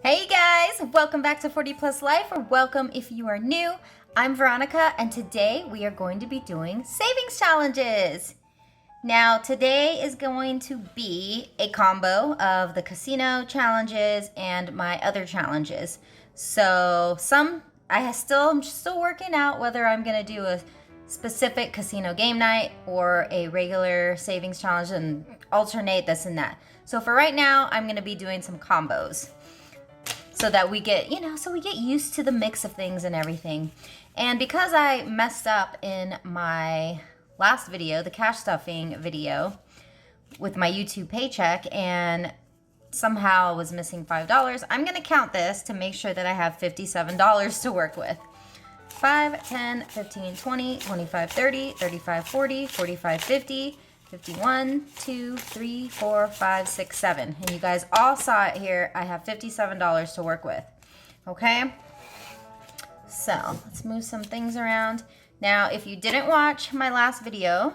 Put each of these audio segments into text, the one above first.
Hey guys, welcome back to 40 Plus Life, or welcome if you are new. I'm Veronica, and today we are going to be doing savings challenges. Now, today is going to be a combo of the casino challenges and my other challenges. So I'm still working out whether I'm gonna do a specific casino game night or a regular savings challenge and alternate this and that. So for right now, I'm gonna be doing some combos, so that we get, used to the mix of things and everything. And because I messed up in my last video, the cash stuffing video, with my YouTube paycheck and somehow was missing $5, I'm gonna count this to make sure that I have $57 to work with. 5, 10, 15, 20, 25, 30, 35, 40, 45, 50, 51, 2, 3, 4, 5, 6, 7. And you guys all saw it here. I have $57 to work with. Okay? So let's move some things around. Now, if you didn't watch my last video,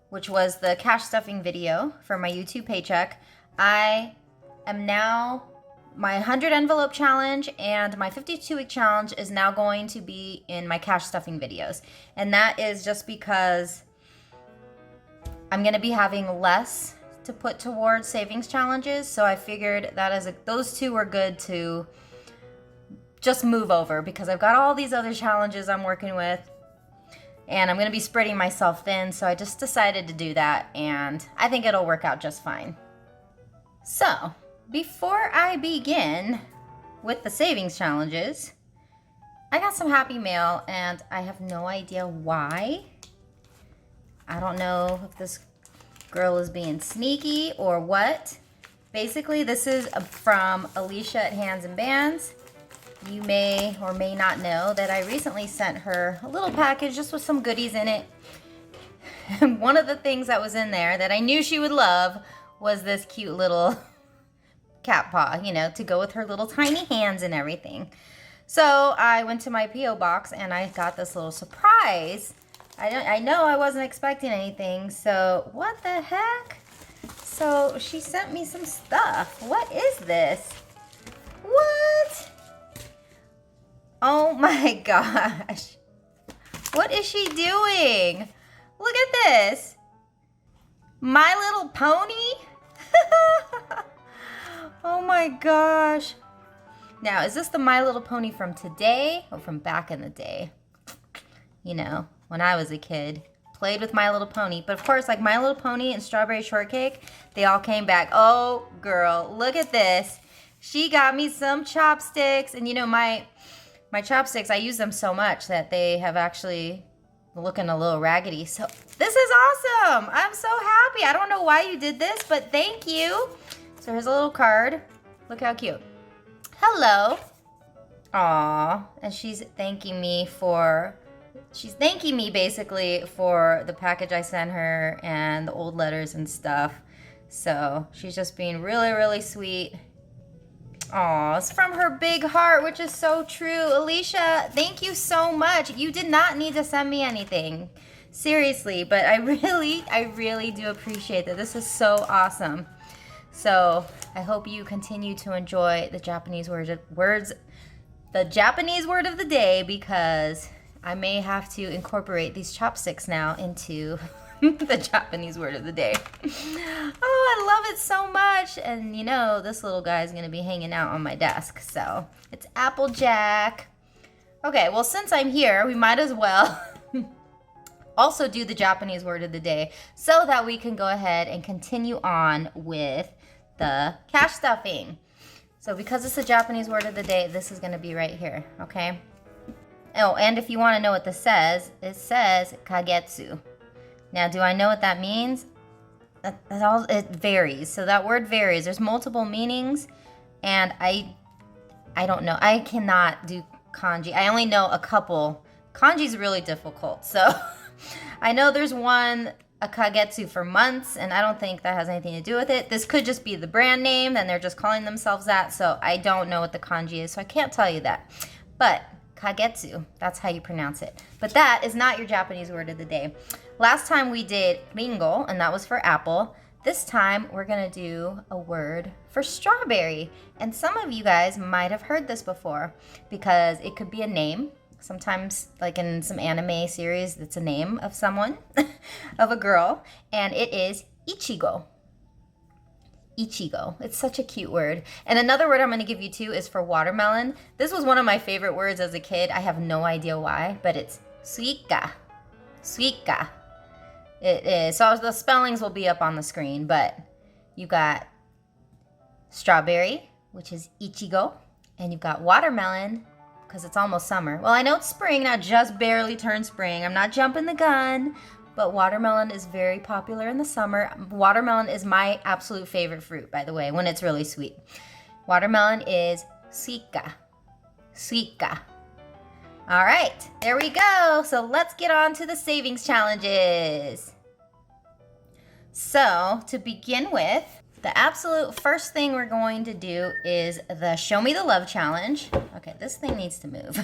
which was the cash stuffing video for my YouTube paycheck, I am now, my 100 envelope challenge and my 52-week challenge is now going to be in my cash stuffing videos. And that is just because I'm going to be having less to put towards savings challenges, so I figured that those two were good to just move over, because I've got all these other challenges I'm working with and I'm going to be spreading myself thin, so I just decided to do that, and I think it'll work out just fine. So before I begin with the savings challenges, I got some happy mail and I have no idea why. I don't know if this girl is being sneaky or what. Basically, this is from Alicia at Hands and Bands. You may or may not know that I recently sent her a little package just with some goodies in it. And one of the things that was in there that I knew she would love was this cute little cat paw, to go with her little tiny hands and everything. So I went to my P.O. box and I got this little surprise. I know I wasn't expecting anything, so what the heck? So she sent me some stuff. What is this? What? Oh my gosh. What is she doing? Look at this. My Little Pony? Oh my gosh. Now, is this the My Little Pony from today or from back in the day? When I was a kid, played with My Little Pony. But of course, like My Little Pony and Strawberry Shortcake, they all came back. Oh, girl, look at this. She got me some chopsticks. And my chopsticks, I use them so much that they have actually looking a little raggedy. So this is awesome. I'm so happy. I don't know why you did this, but thank you. So here's a little card. Look how cute. Hello. Aw, and she's thanking me basically for the package I sent her and the old letters and stuff. So she's just being really, really sweet. Aw, it's from her big heart, which is so true. Alicia, thank you so much. You did not need to send me anything. Seriously, but I really do appreciate that. This is so awesome. So I hope you continue to enjoy the Japanese the Japanese word of the day, because I may have to incorporate these chopsticks now into the Japanese word of the day. Oh, I love it so much. And this little guy is going to be hanging out on my desk. So it's Applejack. Okay, well, since I'm here, we might as well also do the Japanese word of the day, so that we can go ahead and continue on with the cash stuffing. So because it's the Japanese word of the day, this is going to be right here, okay? Oh, and if you want to know what this says, it says kagetsu. Now, do I know what that means? It varies. So that word varies. There's multiple meanings, and I don't know. I cannot do kanji. I only know a couple. Kanji's really difficult. So I know there's one, a kagetsu, for months, and I don't think that has anything to do with it. This could just be the brand name, and they're just calling themselves that. So I don't know what the kanji is, so I can't tell you that. But kagetsu, that's how you pronounce it. But that is not your Japanese word of the day. Last time we did ringo, and that was for apple. This time we're gonna do a word for strawberry. And some of you guys might have heard this before because it could be a name. Sometimes, like in some anime series, it's a name of someone, of a girl, and it is Ichigo. Ichigo. It's such a cute word. And another word I'm going to give you too is for watermelon. This was one of my favorite words as a kid. I have no idea why, but it's suika. Suika. It is. So the spellings will be up on the screen, but you got strawberry, which is Ichigo, and you've got watermelon, because it's almost summer. Well, I know it's spring, now just barely turned spring. I'm not jumping the gun, but watermelon is very popular in the summer. Watermelon is my absolute favorite fruit, by the way, when it's really sweet. Watermelon is suika. Suika. All right, there we go. So let's get on to the savings challenges. So to begin with, the absolute first thing we're going to do is the Show Me the Love challenge. Okay, this thing needs to move.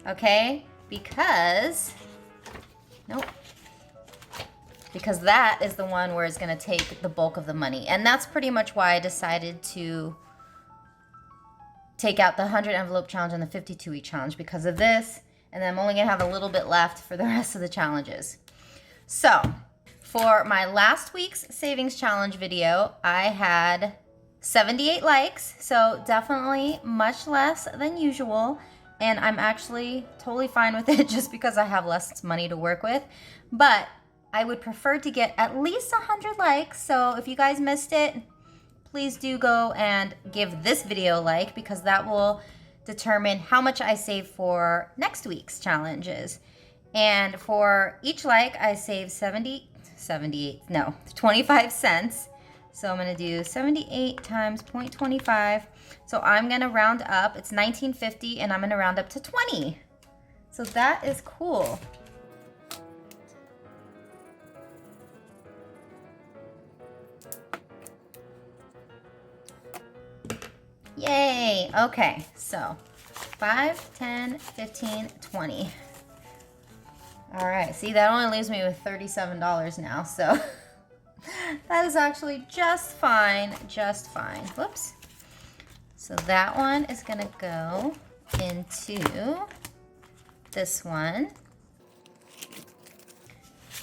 Okay, because that is the one where it's gonna take the bulk of the money. And that's pretty much why I decided to take out the 100 envelope challenge and the 52 week challenge, because of this. And then I'm only gonna have a little bit left for the rest of the challenges. So for my last week's savings challenge video, I had 78 likes, so definitely much less than usual. And I'm actually totally fine with it just because I have less money to work with. But I would prefer to get at least 100 likes. So if you guys missed it, please do go and give this video a like, because that will determine how much I save for next week's challenges. And for each like, I save 25 cents. So I'm gonna do 78 times 0.25. So I'm gonna round up, it's 19.50, and I'm gonna round up to 20. So that is cool. Yay, okay, so 5, 10, 15, 20. All right, see, that only leaves me with $37 now, so that is actually just fine, just fine. Whoops. So that one is gonna go into this one.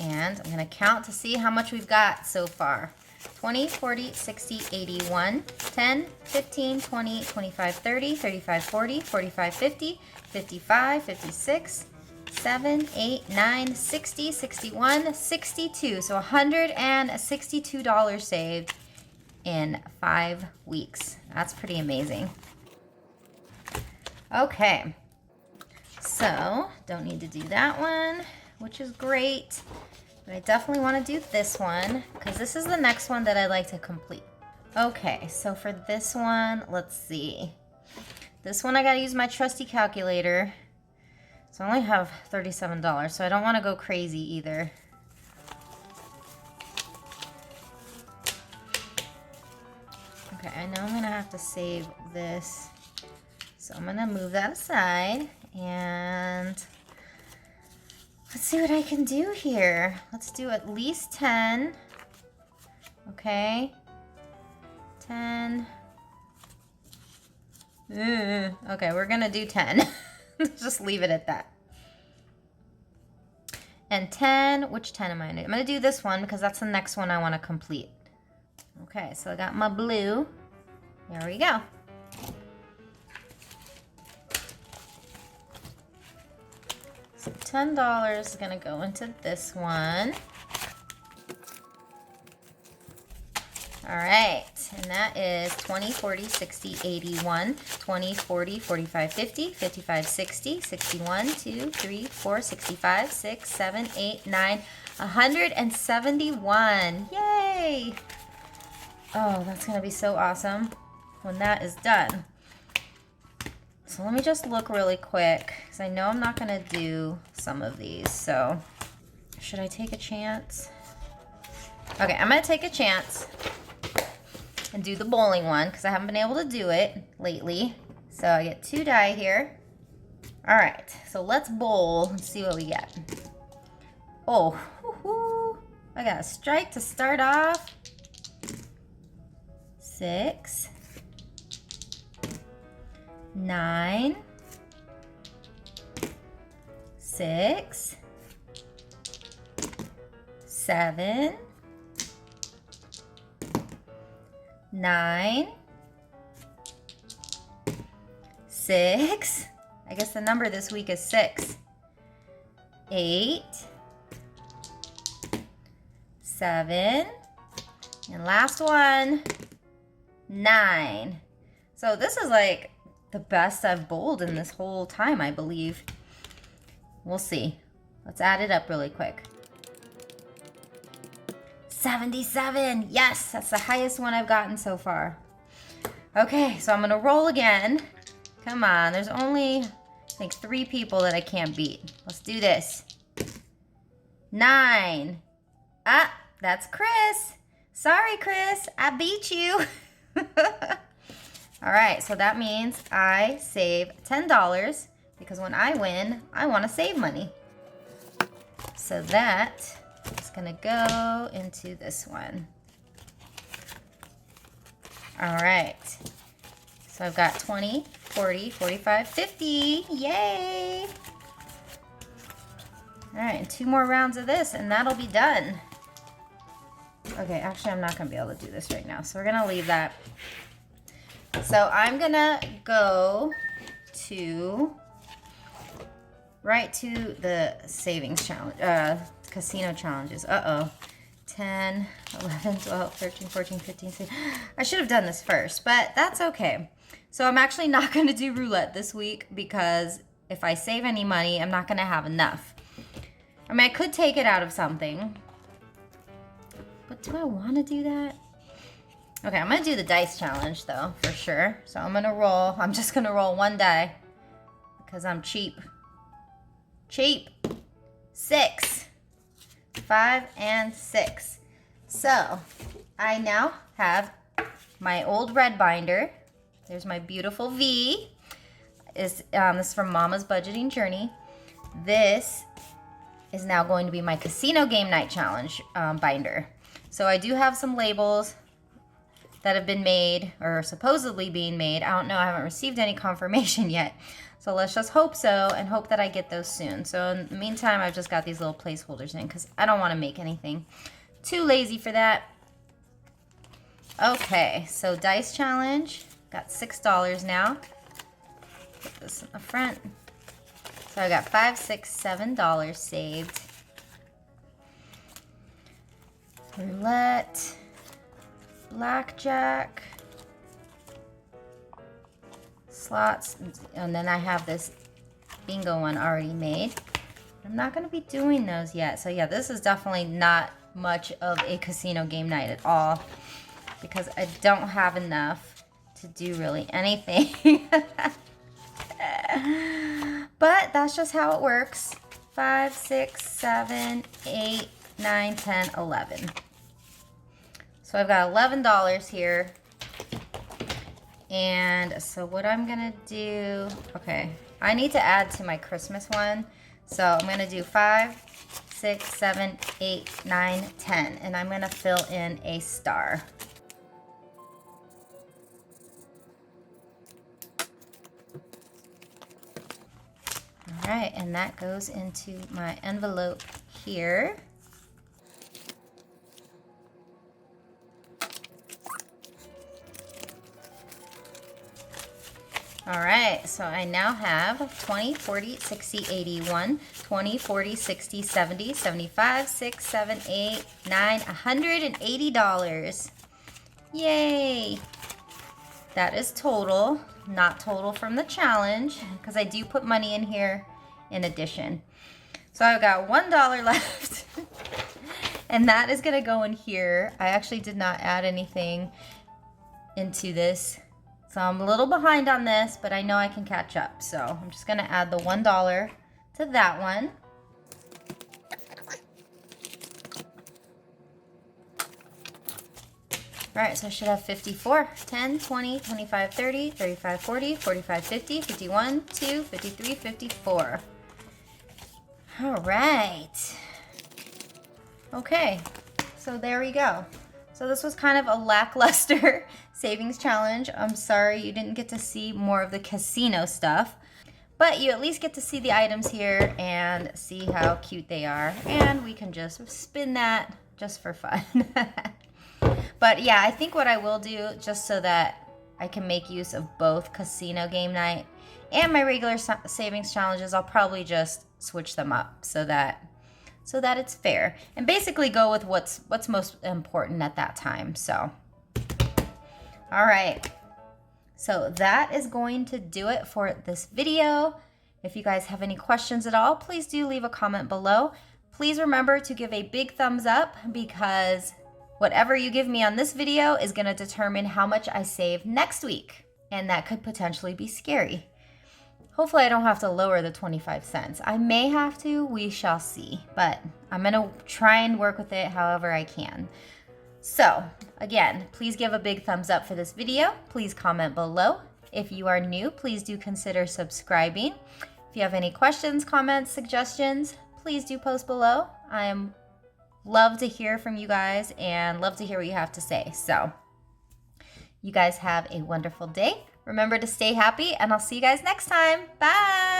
And I'm gonna count to see how much we've got so far. 20, 40, 60, 81, 10, 15, 20, 25, 30, 35, 40, 45, 50, 55, 56, 7, 8, 9, 60, 61, 62. So $162 saved in 5 weeks. That's pretty amazing. Okay, so don't need to do that one, which is great. But I definitely want to do this one because this is the next one that I'd like to complete. Okay, so for this one, let's see. This one I gotta use my trusty calculator. So I only have $37, so I don't want to go crazy either. Okay, I know I'm gonna have to save this. So I'm gonna move that aside and let's see what I can do here. Let's do at least 10. Okay. 10. Okay, we're gonna do 10. Just leave it at that. And 10, which 10 am I gonna do? I'm gonna do this one because that's the next one I wanna complete. Okay, so I got my blue. There we go. So $10 is gonna go into this one. All right, and that is 20, 40, 60, 81, 20, 40, 45, 50, 55, 60, 61, 2, 3, 4, 65, 6, 7, 8, 9, 171. Yay! Oh, that's gonna be so awesome when that is done. So let me just look really quick, because I know I'm not gonna do some of these, so should I take a chance? Okay, I'm gonna take a chance and do the bowling one because I haven't been able to do it lately. So I get 2 die here. All right, so let's bowl and see what we get. Oh, woo-hoo. I got a strike to start off. 6, 9, 6, 7, 9, 6. I guess the number this week is 6. 8, 7, and last one, 9. So this is like the best I've bowled in this whole time, I believe. We'll see. Let's add it up really quick. 77. Yes, that's the highest one I've gotten so far. Okay, so I'm gonna roll again. Come on, there's only, I think, 3 people that I can't beat. Let's do this. 9. Ah, that's Chris. Sorry, Chris, I beat you. All right, so that means I save $10 because when I win, I want to save money. So that is going to go into this one. All right. So I've got 20, 40, 45, 50. Yay! All right, and 2 more rounds of this, and that'll be done. Okay, actually, I'm not going to be able to do this right now, so we're going to leave that. So I'm going to go to right to the savings challenge, casino challenges. Uh-oh. 10, 11, 12, 13, 14, 15, 16. I should have done this first, but that's okay. So I'm actually not going to do roulette this week because if I save any money, I'm not going to have enough. I mean, I could take it out of something, but do I want to do that? Okay, I'm going to do the dice challenge though, for sure. So I'm going to roll. I'm just going to roll 1 die because I'm cheap. Cheap. 6. 5 and 6. So I now have my old red binder. There's my beautiful V. This is from Mama's Budgeting Journey. This is now going to be my Casino Game Night Challenge binder. So I do have some labels that have been made or supposedly being made. I don't know. I haven't received any confirmation yet. So let's just hope so and hope that I get those soon. So in the meantime, I've just got these little placeholders in because I don't want to make anything. Too lazy for that. Okay, so dice challenge. Got $6 now. Put this in the front. So I got $5, $6, $7 saved. Roulette. Blackjack. Slots, and then I have this bingo one already made. I'm not going to be doing those yet. So yeah, this is definitely not much of a casino game night at all because I don't have enough to do really anything. But that's just how it works. 5, 6, 7, 8, 9, 10, 11. So I've got $11 here. And so what I'm gonna do, okay, I need to add to my Christmas one. So I'm gonna do 5, 6, 7, 8, 9, 10, and I'm gonna fill in a star. All right, and that goes into my envelope here. All right, so I now have 20, 40, 60, 81, 20, 40, 60, 70, 75, 6, 7, 8, 9, $180. Yay! That is total, not total from the challenge, because I do put money in here in addition. So I've got $1 left, and that is gonna go in here. I actually did not add anything into this. So I'm a little behind on this, but I know I can catch up. So I'm just gonna add the $1 to that one. All right, so I should have 54, 10, 20, 25, 30, 35, 40, 45, 50, 51, 2, 53, 54. All right. Okay, so there we go. So this was kind of a lackluster savings challenge. I'm sorry you didn't get to see more of the casino stuff, but you at least get to see the items here and see how cute they are. And we can just spin that just for fun. But yeah, I think what I will do, just so that I can make use of both casino game night and my regular savings challenges, I'll probably just switch them up so that it's fair, and basically go with what's most important at that time. So, all right. So that is going to do it for this video. If you guys have any questions at all, please do leave a comment below. Please remember to give a big thumbs up, because whatever you give me on this video is going to determine how much I save next week, and that could potentially be scary. Hopefully I don't have to lower the 25 cents. I may have to, we shall see, but I'm gonna try and work with it however I can. So again, please give a big thumbs up for this video. Please comment below. If you are new, please do consider subscribing. If you have any questions, comments, suggestions, please do post below. I love to hear from you guys and love to hear what you have to say. So you guys have a wonderful day. Remember to stay happy, and I'll see you guys next time. Bye.